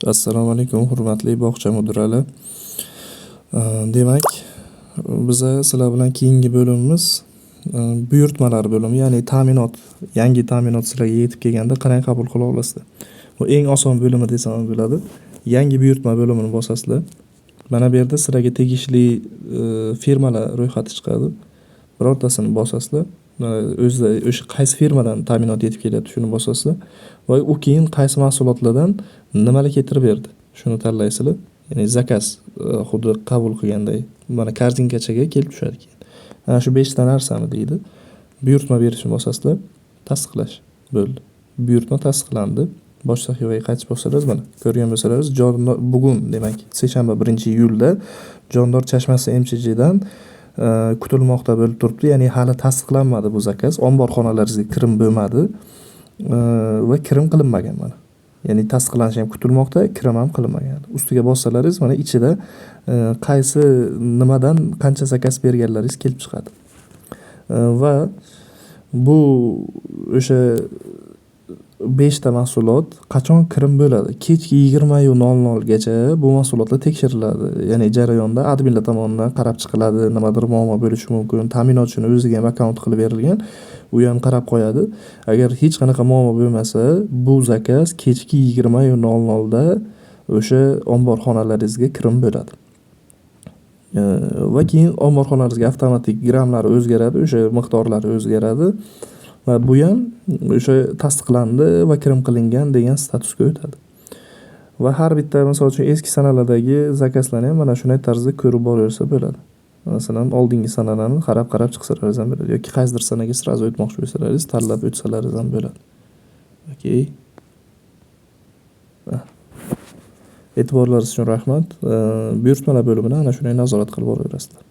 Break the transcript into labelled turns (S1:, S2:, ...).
S1: Assalomu alaykum, hurmatli bog'cha mudiralari. Demak, biza sizlar bilan keyingi bo'limimiz buyurtmalar bo'limi, ya'ni ta'minot, yangi ta'minot sizlarga yetib kelganda qanday qabul qila olasizlar. Bu eng oson bo'limi desam ham bo'ladi. Yangi buyurtma bo'limini bosasizlar. Mana bu yerda sizlarga tegishli firmalar ro'yxati chiqadi. Birortasini bosasizlar. O'zida o'sha qaysi firmadan ta'minot yetib kelyapti shuni bosasizlar va u keyin qaysi mahsulotlardan nimalar keltirib berdi shuni tanlaysizlar. Ya'ni zakaz xuddi qabul qilganday mana korzinkachaga kelib tushadi keyin. Ana shu 5 ta narsani deydi. Buyurtma berishni bosasizlar. Tasdiqlash bo'ldi. Buyurtma tasdiqlandi. Bosh sahifaga qaytib bo'lsangiz mana ko'rgan bo'lsangiz bugun demak seshanba 1-iyulda Jondor Chashmasi MCHdan kutilmoqda bo'lib turibdi. Ya'ni hali tasdiqlanmadi bu zakaz. Omborxonalaringizga kirim bo'lmadi va kirim qilinmagan mana. Ya'ni tasdiqlanishi ham kutilmoqda, kirim ham qilinmagan. Ustiga bossalaringiz mana ichida qaysi nimadan qancha zakaz berganlaringiz kelib chiqadi. Va bu o'sha 5 ta mahsulot qachon kirim bo'ladi? Kechki 20:00 gacha bu mahsulotlar tekshiriladi. Ya'ni jarayonda adminlar tomonidan qarab chiqiladi, nimadir muammo bo'lishi mumkin. Ta'minotchini o'ziga ham akkaunt qilib berilgan, u ham qarab qo'yadi. Agar hech qanaqa muammo bo'lmasa, bu zakaz kechki 20:00da o'sha omborxonalaringizga kirim bo'ladi. Va keyin omborxonalaringizga avtomatik grammlari o'zgaradi, o'sha miqdorlari o'zgaradi. Va bu ham o'sha tasdiqlandi va kirim qilingan degan statusga o'tadi. Va har bitta misol uchun eski sanalardagi zakazlarni ham mana shunday tarzda ko'rib boraversa bo'ladi. Masalan, oldingi sanalarni qarab chiqsalaringiz ham bo'ladi yoki qaysidir sanaga sirazi o'tmoqchi bo'lsalaringiz, tanlab o'tsalaringiz ham bo'ladi. Okey. E'tiborlaringiz uchun rahmat. Buyurtmalar bo'limini ana shunday nazorat qilib boraverasizlar.